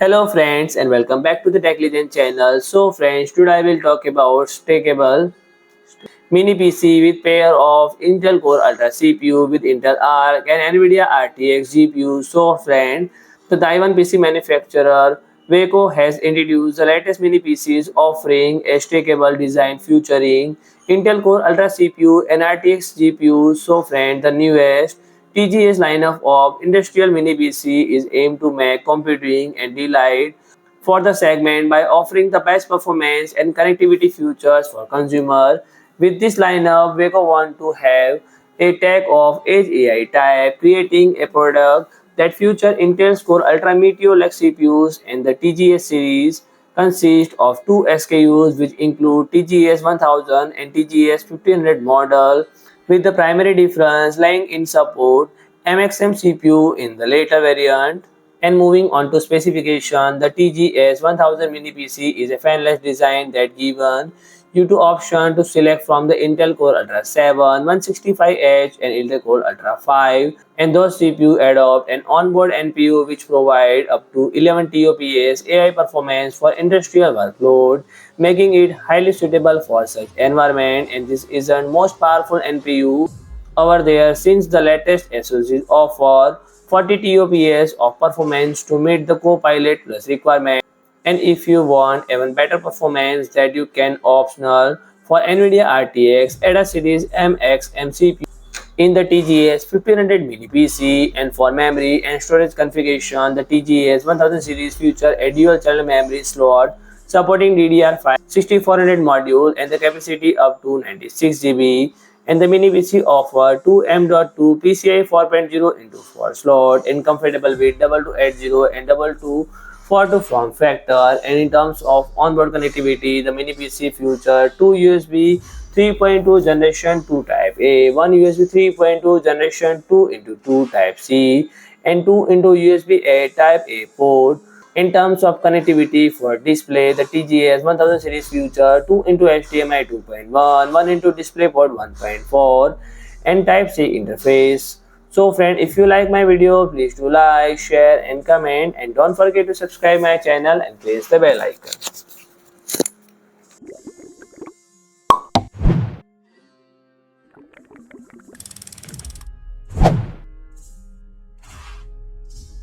Hello friends and welcome back to the Tech Legend channel. So friends, today I will talk about stackable Mini PC with pair of Intel Core Ultra CPU with Intel Arc and NVIDIA RTX GPU. So friend, the Taiwan PC manufacturer Vecow has introduced the latest Mini PCs offering a stackable design featuring Intel Core Ultra CPU and RTX GPU. So friend, the newest TGS lineup of industrial Mini PC is aimed to make computing and delight for the segment by offering the best performance and connectivity features for consumer. With this lineup, Veco want to have a tech of Edge AI type, creating a product that features Intel's Core Ultra Meteor Lake CPUs and the TGS series consists of two SKUs which include TGS-1000 and TGS-1500 model, with the primary difference lying in support MXM GPU in the later variant. And moving on to specification, the TGS-1000 Mini PC is a fanless design that given you to option to select from the Intel Core Ultra 7, 165H and Intel Core Ultra 5, and those CPU adopt an onboard NPU which provide up to 11 TOPS AI performance for industrial workload, making it highly suitable for such environment. And this is the most powerful NPU over there since the latest SOCs offer 40 TOPS of performance to meet the Copilot Plus requirement. And if you want even better performance that you can optional for NVIDIA RTX ADA series MXM GPU in the TGS 1500 Mini PC. And for memory and storage configuration, the TGS 1000 series feature a dual channel memory slot supporting DDR5 6400 module and the capacity up to 96 GB. And the Mini PC offer two M.2 PCIe 4.0 into 4 slot and compatible with 2280 and 2242 form factor. And in terms of onboard connectivity, the Mini PC feature two USB 3.2 generation 2 type A, one USB 3.2 generation 2 into 2 type C, and 2 into USB A type A port. In terms of connectivity for display, the TGS 1000 series feature 2 into HDMI 2.1, 1 into DisplayPort 1.4 and Type C interface. So friend, if you like my video, please do like, share and comment, and don't forget to subscribe my channel and press the bell icon.